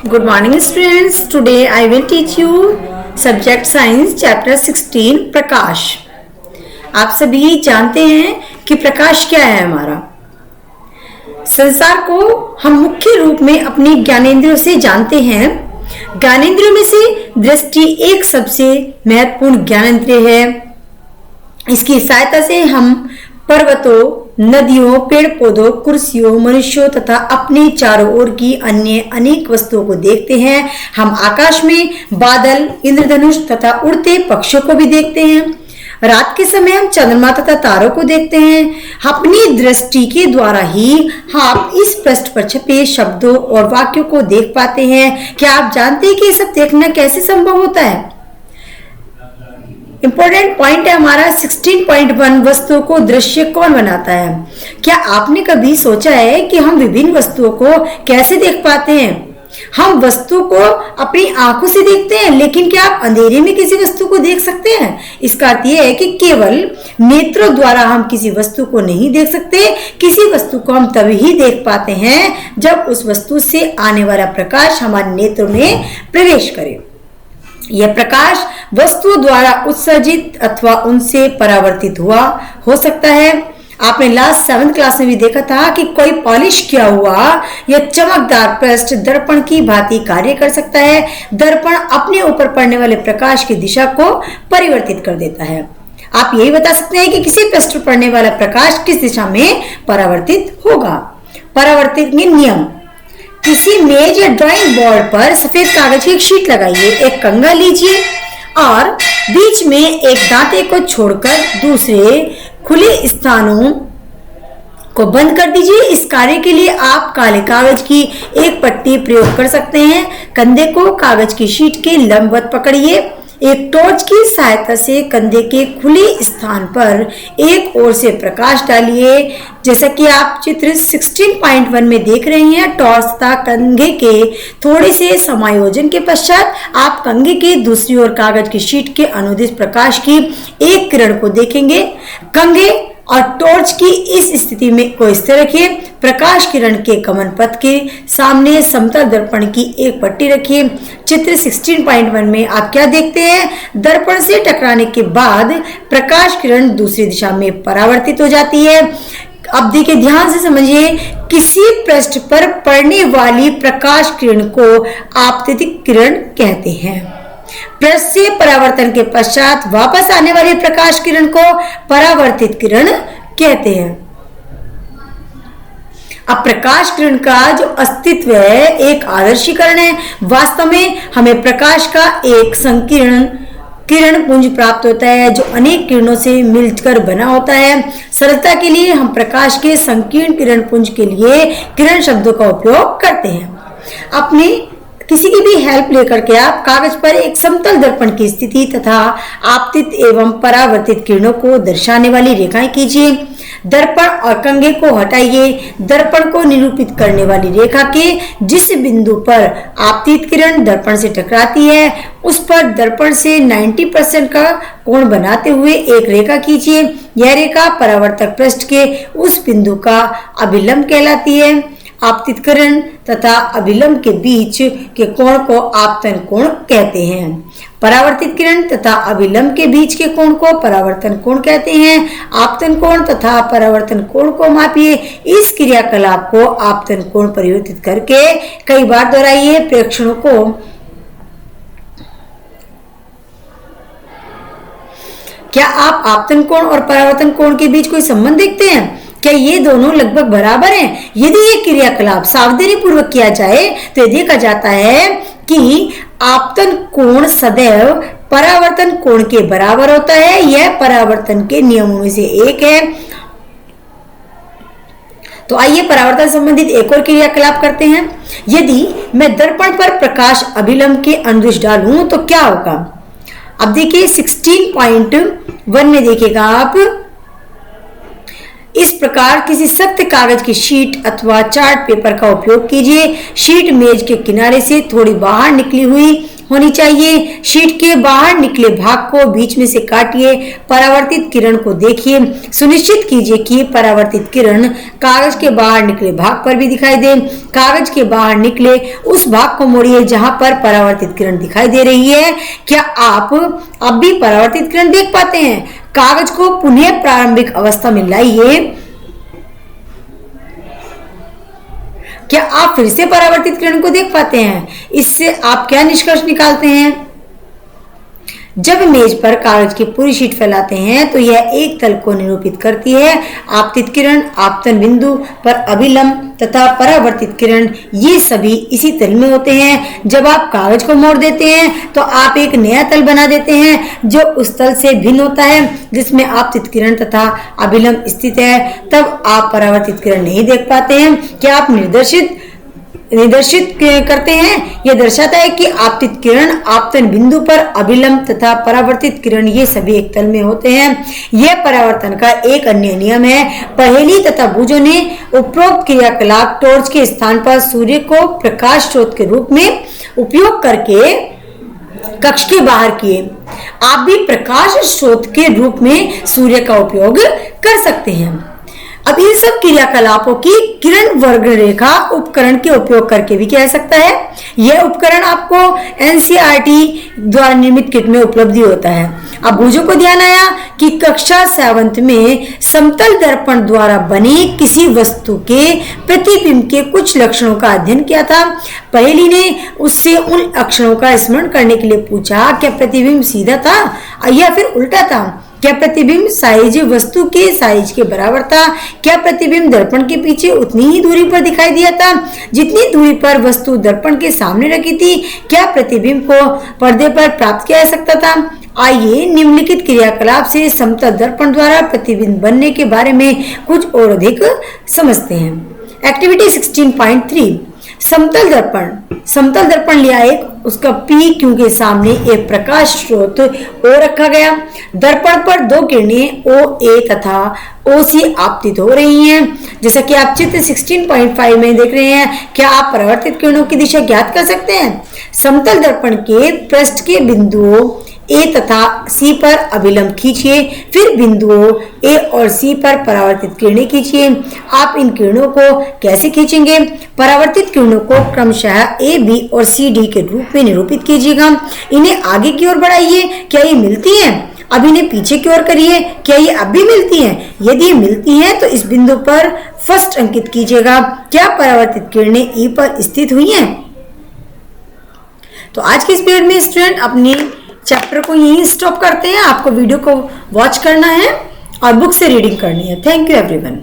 Good morning students. Today I will teach you subject science chapter 16 प्रकाश। आप सभी जानते हैं कि प्रकाश क्या है। हमारा संसार को हम मुख्य रूप में अपनी ज्ञानेंद्रियों से जानते हैं। ज्ञानेंद्रियों में से दृष्टि एक सबसे महत्वपूर्ण ज्ञानेंद्रिय है। इसकी सहायता से हम पर्वतों, नदियों, पेड़ पौधों, कुर्सियों, मनुष्यों तथा अपने चारों ओर की अन्य अनेक वस्तुओं को देखते हैं। हम आकाश में बादल, इंद्रधनुष तथा उड़ते पक्षियों को भी देखते हैं। रात के समय हम चंद्रमा तथा तारों को देखते हैं। अपनी दृष्टि के द्वारा ही आप इस पृष्ठ पर छपे शब्दों और वाक्यों को देख पाते हैं। क्या आप जानते हैं कि ये सब देखना कैसे संभव होता है? इंपॉर्टेंट पॉइंट है हमारा 16.1 वस्तुओं को दृश्य कौन बनाता है। क्या आपने कभी सोचा है कि हम विभिन्न वस्तुओं को कैसे देख पाते हैं? हम वस्तु को अपनी आंखों से देखते हैं, लेकिन क्या आप अंधेरे में किसी वस्तु को देख सकते हैं? इसका अर्थ यह है कि केवल नेत्रों द्वारा हम किसी वस्तु को नहीं देख सकते। किसी वस्तु को हम तभी ही देख पाते हैं जब उस वस्तु से आने वाला प्रकाश हमारे नेत्रों में प्रवेश करे। यह प्रकाश वस्तुओं द्वारा उत्सर्जित अथवा उनसे परावर्तित हुआ हो सकता है। आपने लास्ट 7th क्लास में भी देखा था कि कोई पॉलिश किया हुआ या चमकदार पृष्ठ दर्पण की भांति कार्य कर सकता है। दर्पण अपने ऊपर पड़ने वाले प्रकाश की दिशा को परिवर्तित कर देता है। आप यही बता सकते हैं कि किसी पृष्ठ पर पड़ने वाला प्रकाश किस दिशा में परावर्तित होगा। परावर्तित के नियम। किसी मेज या ड्राइंग बोर्ड पर सफेद कागज की एक शीट लगाइए, एक कंघा लीजिए और बीच में एक दांते को छोड़कर दूसरे खुले स्थानों को बंद कर दीजिए। इस कार्य के लिए आप काले कागज की एक पट्टी प्रयोग कर सकते हैं। कंधे को कागज की शीट के लंबवत पकड़िए। एक टॉर्च की सहायता से कंधे के खुले स्थान पर एक ओर से प्रकाश डालिए। जैसा कि आप चित्र 16.1 में देख रहे हैं, टॉर्च तथा कंघे के थोड़े से समायोजन के पश्चात आप कंघे के दूसरी ओर कागज की शीट के अनुदिश प्रकाश की एक किरण को देखेंगे। कंघे और टॉर्च की इस स्थिति में को स्थिर रखिए। प्रकाश किरण के गमन पथ के सामने समतल दर्पण की एक पट्टी रखिए। चित्र 16.1 में आप क्या देखते हैं? दर्पण से टकराने के बाद प्रकाश किरण दूसरी दिशा में परावर्तित हो जाती है। अब देखिए, ध्यान से समझिए। किसी पृष्ठ पर पड़ने वाली प्रकाश किरण को आपतित किरण कहते हैं। पृष्ठ से परावर्तन के पश्चात वापस आने वाली प्रकाश किरण को परावर्तित किरण कहते हैं। अब प्रकाश किरण का जो अस्तित्व है एक आदर्शीकरण है। वास्तव में हमें प्रकाश का एक संकीर्ण किरण पुंज प्राप्त होता है जो अनेक किरणों से मिलकर बना होता है। सरलता के लिए हम प्रकाश के संकीर्ण किरण पुंज के लिए किरण शब्दों का उपयोग करते हैं। अपने किसी की भी हेल्प लेकर के आप कागज पर एक समतल दर्पण की स्थिति तथा आपतित एवं परावर्तित किरणों को दर्शाने वाली रेखाएं कीजिए। दर्पण और कंघे को हटाइए। दर्पण को निरूपित करने वाली रेखा के जिस बिंदु पर आपतित किरण दर्पण से टकराती है उस पर दर्पण से 90% का कोण बनाते हुए एक रेखा कीजिए। यह रेखा परावर्तक पृष्ठ के उस बिंदु का अभिलंब कहलाती है। आपतित किरण तथा अभिलंब के बीच के कोण को आपतन कोण कहते हैं। परावर्तित किरण तथा अभिलंब के बीच के कोण को परावर्तन कोण कहते हैं। आपतन कोण तथा परावर्तन कोण को मापिए। इस क्रियाकलाप को आपतन कोण परिवर्तित करके कई बार दोहराइए। प्रेक्षणों को क्या आप आपतन कोण और परावर्तन कोण के बीच कोई संबंध देखते हैं? क्या ये दोनों लगभग बराबर हैं? यदि ये क्रियाकलाप सावधानी पूर्वक किया जाए तो ये देखा जाता है कि आपतन कोण सदैव परावर्तन कोण के बराबर होता है। यह परावर्तन के नियमों में से एक है। तो आइए परावर्तन संबंधित एक और क्रियाकलाप करते हैं। यदि मैं दर्पण पर प्रकाश अभिलंब के अनुदिश डालूं तो क्या होगा? अब देखिए 16.1 में देखिएगा आप, इस प्रकार किसी सख्त कागज की शीट अथवा चार्ट पेपर का उपयोग कीजिए। शीट मेज के किनारे से थोड़ी बाहर निकली हुई होनी चाहिए। शीट के बाहर निकले भाग को बीच में से काटिए। परावर्तित किरण को देखिए। सुनिश्चित कीजिए कि परावर्तित किरण कागज के बाहर निकले भाग पर भी दिखाई दे। कागज के बाहर निकले उस भाग को मोड़िए जहां पर परावर्तित किरण दिखाई दे रही है। क्या आप अब भी परावर्तित किरण देख पाते हैं? कागज को पुनः प्रारंभिक अवस्था में लाइए। क्या आप फिर से परावर्तित किरण को देख पाते हैं? इससे आप क्या निष्कर्ष निकालते हैं? जब मेज पर कागज की पूरी शीट फैलाते हैं तो यह एक तल को निरूपित करती है। आपतित किरण, आपतन बिंदु पर अभिलंब तथा परावर्तित किरण ये सभी इसी तल में होते हैं। जब आप कागज को मोड़ देते हैं तो आप एक नया तल बना देते हैं जो उस तल से भिन्न होता है जिसमें आपतित किरण तथा अभिलंब स्थित है। तब आप परावर्तित किरण नहीं देख पाते हैं। क्या आप निर्देशित करते हैं? यह दर्शाता है कि आपतित किरण, आपतन बिंदु पर अभिलंब तथा परावर्तित किरण ये सभी एक तल में होते हैं। यह परावर्तन का एक अन्य नियम है। पहेली तथा बूझों ने उपरोक्त क्रियाकलाप टॉर्च के स्थान पर सूर्य को प्रकाश स्रोत के रूप में उपयोग करके कक्ष के बाहर किए। आप भी प्रकाश स्रोत के रूप में सूर्य का उपयोग कर सकते हैं। अब इन सब क्रियाकलापों की किरण वर्ग रेखा उपकरण के उपयोग करके भी किया जा सकता है। यह उपकरण आपको एनसीईआरटी द्वारा निर्मित किट में उपलब्ध होता है। अब बूझों को ध्यान आया कि कक्षा 7 में समतल दर्पण द्वारा बने किसी वस्तु के प्रतिबिंब के कुछ लक्षणों का अध्ययन किया था। पहेली ने उससे उन लक्षणों का स्मरण करने के लिए पूछा। क्या प्रतिबिंब सीधा था या फिर उल्टा था? क्या प्रतिबिंब साइज वस्तु के साइज के बराबर था? क्या प्रतिबिंब दर्पण के पीछे उतनी ही दूरी पर दिखाई दिया था जितनी दूरी पर वस्तु दर्पण के सामने रखी थी? क्या प्रतिबिंब को पर्दे पर प्राप्त किया जा सकता था? आइए निम्नलिखित क्रियाकलाप से समतल दर्पण द्वारा प्रतिबिंब बनने के बारे में कुछ और अधिक समझते हैं। एक्टिविटी 16.3 समतल दर्पण लिया एक, उसका पी क्यू के सामने एक प्रकाश स्रोत ओ रखा गया। दर्पण पर दो किरणें ओ ए तथा ओ सी आपतित हो रही हैं। जैसा कि आप चित्र 16.5 में देख रहे हैं। क्या आप परावर्तित किरणों की दिशा ज्ञात कर सकते हैं? समतल दर्पण के पृष्ठ के बिंदुओं ए तथा सी पर अभिलंब खींचिए। फिर बिंदुओं ए और सी पर परावर्तित किरणें खींचिए। आप इन किरणों को कैसे खींचेंगे? परावर्तित किरणों को क्रमशः ए, बी और सी, डी के रूप में निरूपित कीजिएगा। इन्हें आगे की ओर बढ़ाइए। क्या ये मिलती हैं? अब इन्हें पीछे की ओर करिए। क्या ये अब भी मिलती हैं? यदि ये मिलती हैं तो इस बिंदु पर फर्स्ट अंकित कीजिएगा। क्या परावर्तित किरणें ई पर स्थित हुई हैं? तो आज के इस पीरियड में स्टूडेंट अपनी चैप्टर को यहीं स्टॉप करते हैं। आपको वीडियो को वॉच करना है और बुक से रीडिंग करनी है। Thank you everyone.